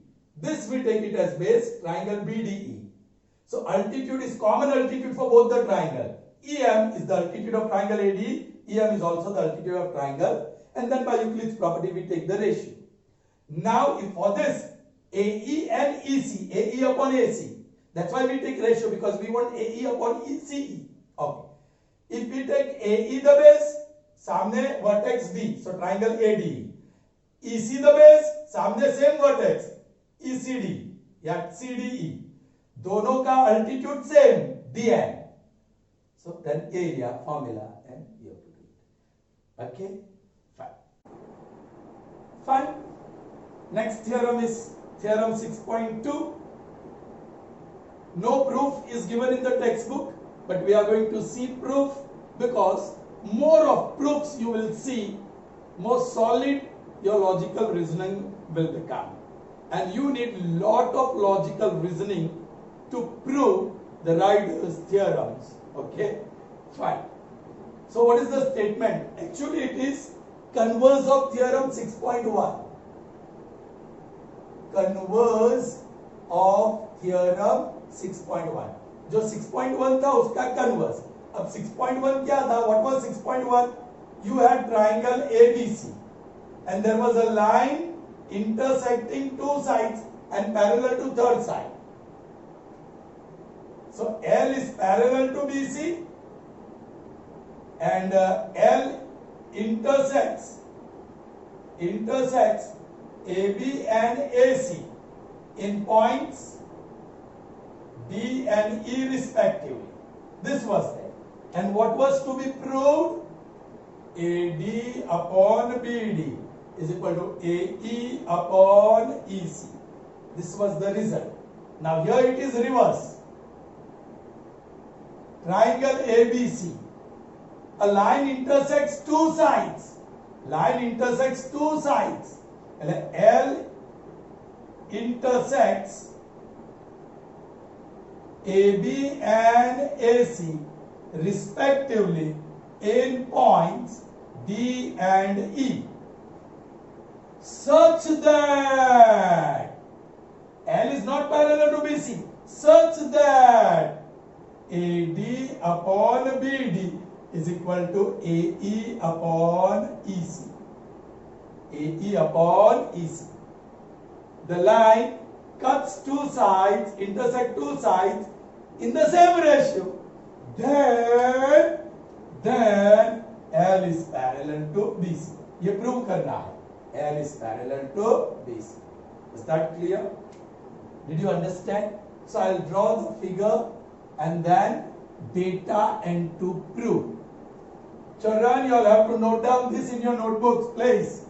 [SPEAKER 1] This we take it as base, triangle BDE. So altitude is common altitude for both the triangle. EM is the altitude of triangle ADE. EM is also the altitude of triangle. And then by Euclid's property we take the ratio. Now if for this AE and EC, AE upon AC. That's why we take ratio, because we want AE upon ECE. Okay. If we take AE the base, सामने vertex D, so triangle ADE. EC the base, सामने same vertex ECD या CDE, दोनों का altitude same DN. So then area formula and you have to do it. Okay, fine. Next theorem is theorem 6.2. No proof is given in the textbook, but we are going to see proof, because more of proofs you will see, more solid your logical reasoning will become. And you need lot of logical reasoning to prove the Ryder's theorems. Okay, fine. So what is the statement? Actually it is converse of theorem 6.1. Converse of theorem 6.1. जो 6.1 था उसका converse. अब 6.1 क्या था? What was 6.1? You had triangle ABC and there was a line intersecting two sides and parallel to third side. So L is parallel to BC and L intersects AB and AC in points D and E respectively. This was there. And what was to be proved? AD upon BD is equal to AE upon EC. This was the result. Now here it is reverse. Triangle ABC. A line intersects two sides. Line intersects two sides. L intersects AB and AC respectively in points D and E, such that L is not parallel to BC, such that AD upon BD is equal to AE upon EC. AE upon EC. The line cuts two sides, intersect two sides in the same ratio. Then L is parallel to BC. ये prove करना है. L is parallel to BC. Is that clear? Did you understand? So I'll draw the figure and then data and to prove. Children, you'll have to note down this in your notebooks, please.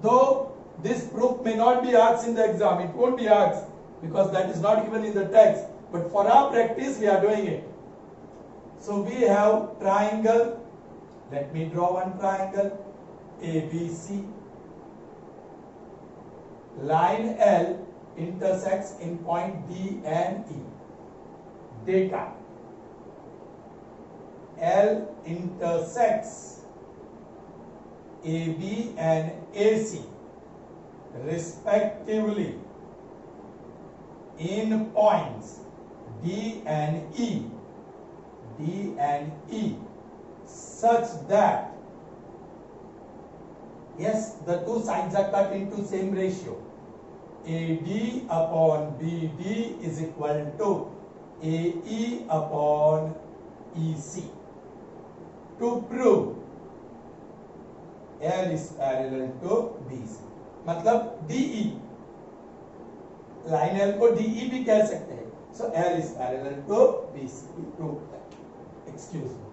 [SPEAKER 1] Though this proof may not be asked in the exam, it won't be asked because that is not given in the text. But for our practice, we are doing it. So we have triangle. Let me draw one triangle ABC. line L intersects in point D and E. Data. L intersects AB and AC respectively in points D and E, such that, yes, the two sides are cut into same ratio. AD upon BD is equal to AE upon EC. To prove L is parallel to BC, मतलब DE, line L को DE भी कह सकते हैं. So L is parallel to BC.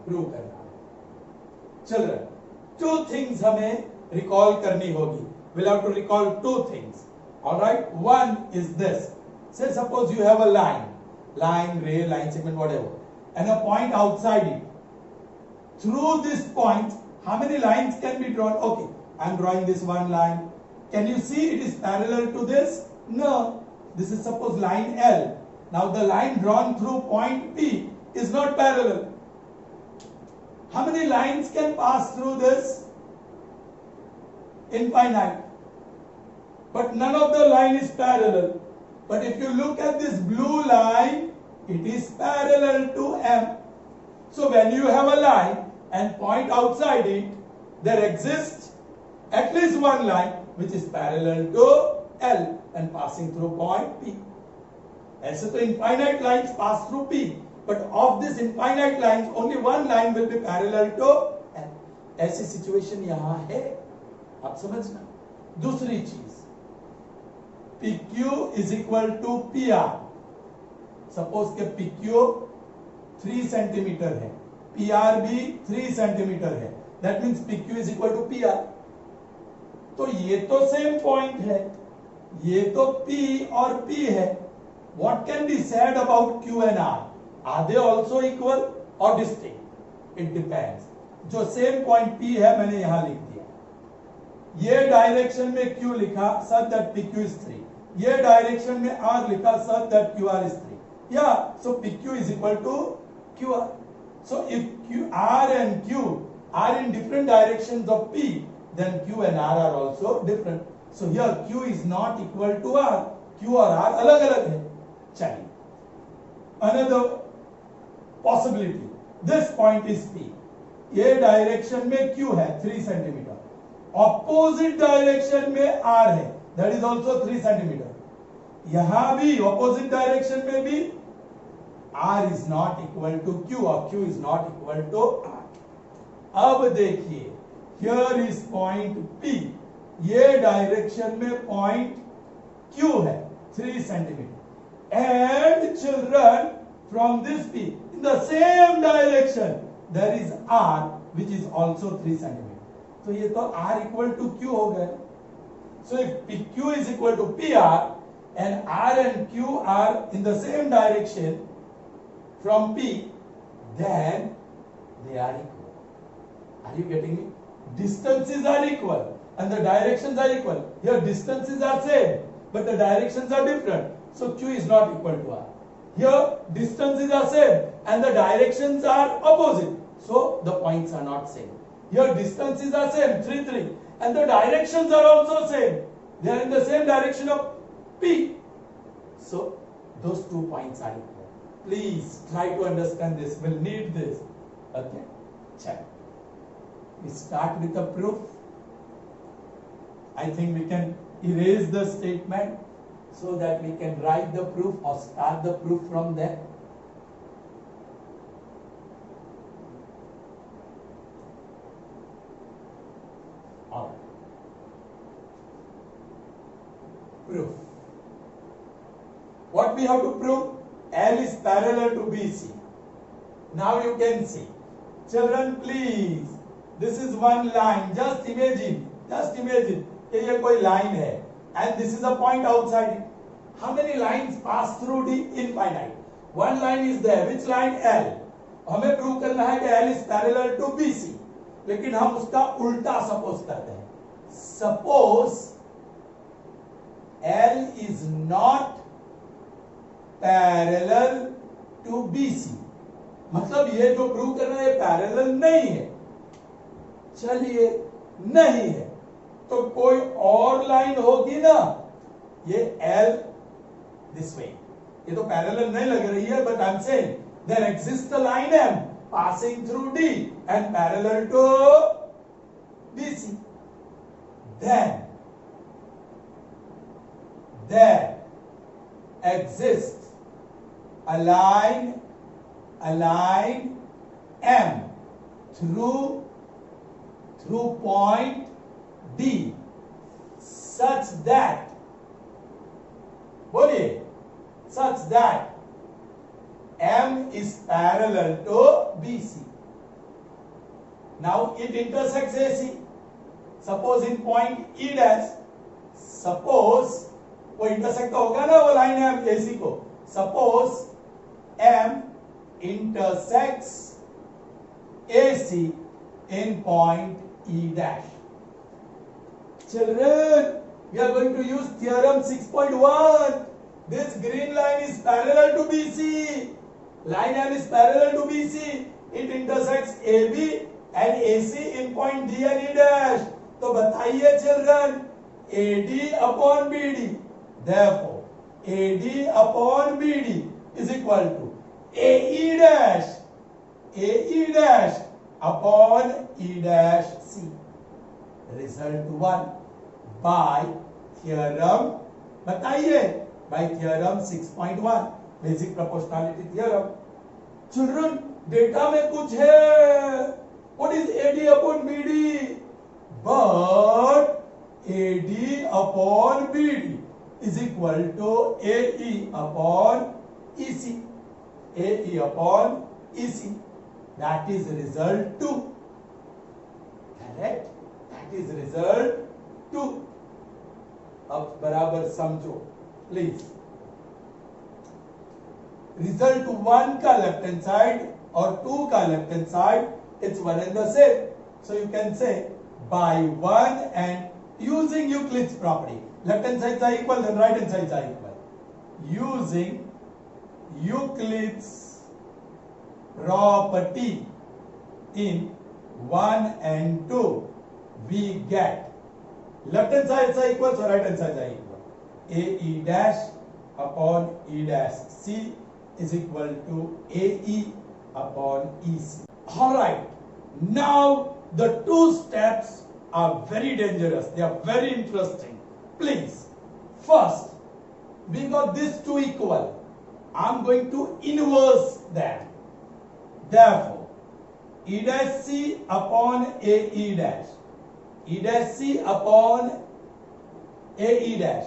[SPEAKER 1] Prove करना. Children, two things हमें recall करनी होगी. We'll have to recall two things. All right. One is this. Say suppose you have a line, ray, line segment, whatever, and a point outside it. Through this point, how many lines can be drawn? Okay, I'm drawing this one line. Can you see it is parallel to this? No. This is suppose line L. Now the line drawn through point P is not parallel. How many lines can pass through this? Infinite. But none of the line is parallel. But if you look at this blue line, it is parallel to M. So when you have a line and point outside it, there exists at least one line which is parallel to L and passing through point P. ऐसे तो infinite lines pass through P, but of this infinite lines only one line will be parallel to L. ऐसी situation यहाँ है, आप समझना. दूसरी चीज, PQ is equal to PR. Suppose के PQ 3 सेंटीमीटर है, PR भी 3 सेंटीमीटर है. That means PQ is equal to PR. तो ये तो सेम पॉइंट है, ये तो P और P है. What can be said about Q and R? Are they also equal or distinct? It depends. जो सेम पॉइंट P है मैंने यहां लिख दिया. ये डायरेक्शन में Q लिखा such that PQ is 3. ये डायरेक्शन में R लिखा such that QR is 3. Yeah, so PQ is equal to QR. So if R and Q are in different directions of P, then Q and R are also different. So here Q is not equal to R. Q और R अलग अलग है. चलिए. Another possibility. This point is P. ये direction में Q है 3 centimetre. Opposite direction में R है. That is also 3 centimetre. यहां भी opposite डायरेक्शन में भी R is not equal to Q or Q is not equal to R. अब देखिए, here is point P. ये डायरेक्शन में point Q है 3 centimetre. And children, from this P, in the same direction, there is R which is also 3 centimeter. तो ये तो R equal to Q हो गया. So if PQ is equal to PR and R and Q are in the same direction from P, then they are equal. Are you getting me? Distances are equal and the directions are equal. Here distances are same, but the directions are different. So Q is not equal to R. Here distances are same and the directions are opposite. So the points are not same. Here distances are same, 3, 3, and the directions are also same. They are in the same direction of P. So those 2 points are equal. Please try to understand this. We'll need this. Okay? Check. We start with a proof. I think we can erase the statement so that we can write the proof or start the proof from there. All right. Proof. What we have to prove? L is parallel to BC. Now you can see. Children, please. This is one line. Just imagine. कि ये कोई line है. And this is a point outside it. How many lines pass through the infinite? One line is there. Which line? L. हमें prove करना है कि L is parallel to BC. लेकिन हम उसका उल्टा सपोज करते हैं. Suppose L is not parallel to BC, मतलब ये जो प्रूव करना है पैरेलल नहीं है। चलिए नहीं है तो कोई और लाइन होगी ना, ये L दिस वे, ये तो पैरेलल नहीं लग रही है, but I am saying there exist a line M passing through D and parallel to BC. Then there exists a line M through point D such that, बोलिए, such that M is parallel to BC. Now it intersects AC. Suppose in point E dash, suppose वो intersect होगा ना वो line M AC को, suppose M intersects AC in point E dash. Children, we are going to use theorem 6.1. This green line is parallel to BC. Line M is parallel to BC. It intersects AB and AC in point D and E dash. तो बताइए children, AD upon BD. Therefore, AD upon BD is equal to AE dash upon E dash C. Result 1 by theorem, बताइए, by theorem 6.1, basic proportionality theorem. Children, data में कुछ है. What is AD upon BD? But AD upon BD is equal to AE upon EC. AE upon EC. That is result 2. Correct? That is result 2. अब बराबर समझो please. Result 1 का left hand side और 2 का left hand side, it's one and the same. So you can say by 1 and using Euclid's property, left hand sides are equal, then right hand sides are equal. Using Euclid's property in 1 and 2, we get left hand sides are equal, so right hand sides are equal. AE dash upon E dash C is equal to AE upon EC. Alright, now the two steps are very dangerous, they are very interesting. Please, first, we got these two equal. I'm going to inverse them. Therefore, E dash C upon AE dash, E dash C upon AE dash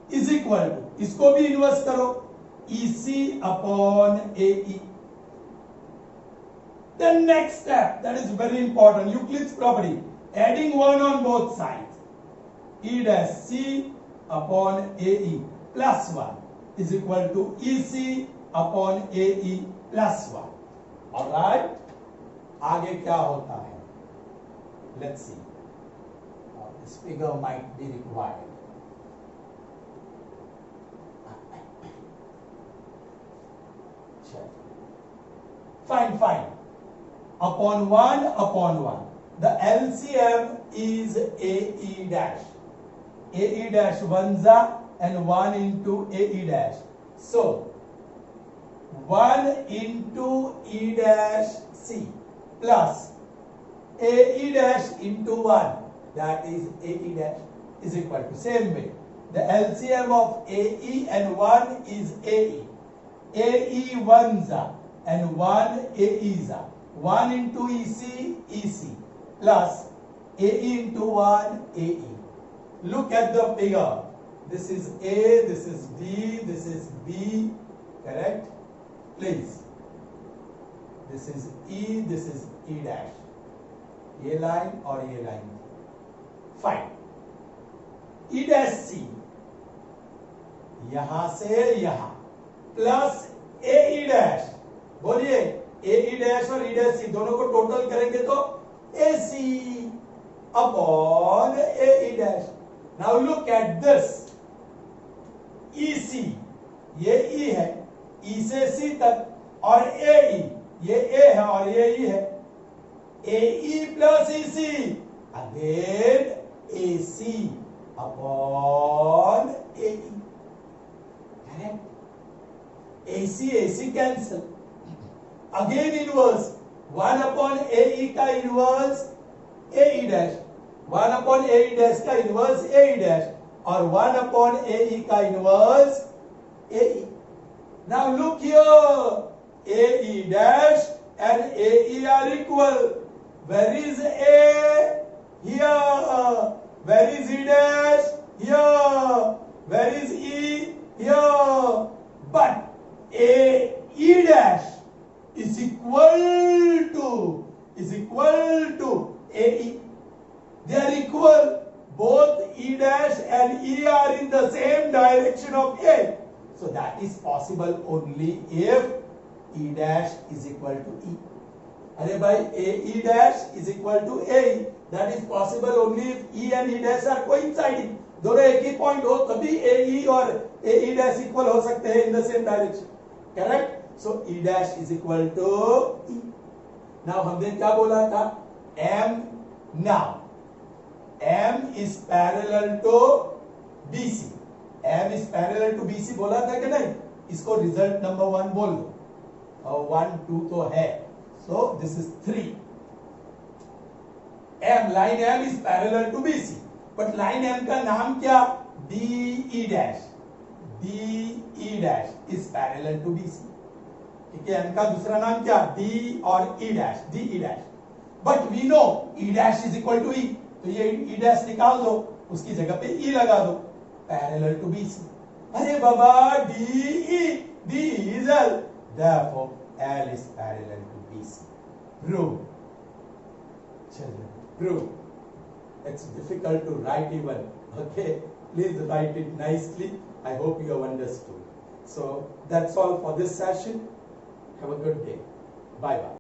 [SPEAKER 1] is equal to, इसको भी inverse करो, EC upon AE. The next step, that is very important, Euclid's property, adding 1 on both sides. E dash C upon AE plus 1 is equal to EC upon AE plus 1. Alright? आगे क्या होता है? Let's see. This figure might be required. Fine. Upon 1. The LCM is AE dash. AE dash 1 and 1 into AE dash. So, 1 into E dash C plus AE dash into 1, that is AE dash, is equal to, same way, the LCM of AE and 1 is AE. AE 1 and 1 AE 1 into EC plus AE into 1 AE. Look at the figure. This is A, this is D, this is B, correct? Please. This is E, this is E dash. ये line और ये line. Fine. E dash C यहां से यहां plus AE dash. बोलिए, AE dash और E dash C दोनों को टोटल करेंगे तो AC upon AE dash. Now look at this. EC, ये E है, E से C तक, और AE, ये A है और ये E है, AE plus EC, again AC upon AE, correct? AC cancel, again inverse, 1 upon AE का inverse AE dash, 1 upon AE dash का inverse AE dash, और 1 upon AE का inverse AE. Now look here, AE dash and AE are equal. Where is A? Here. Where is E dash? Here. Where is E? Here. But AE dash is equal to AE. They are equal. Both E dash and E are in the same direction of A. So that is possible only if E dash is equal to E. अरे भाई AE dash is equal to AE. That is possible only if E and E dash are coinciding. दोनों एक ही point हो तभी AE और AE dash equal हो सकते हैं in the same direction. Correct? So E dash is equal to E. Now हमने क्या बोला था? M now. M is parallel to BC. M is parallel to BC बोला था कि नहीं? इसको रिजल्ट नंबर 1 बोल दो. और 1, 2 तो है. So this is 3. M, line M is parallel to BC. But line M का नाम क्या? DE dash. DE dash is parallel to BC. ठीक है, M का दूसरा नाम क्या? D और E dash. DE dash. But we know E dash is equal to E. तो ये E dash निकाल दो, उसकी जगह पे E लगा दो, पैरेलल टू BC. अरे बाबा DE is L, therefore L is parallel to BC. Prove. चलिए, prove. It's difficult to write even. Okay, please write it nicely. I hope you have understood. So that's all for this session. Have a good day. Bye bye.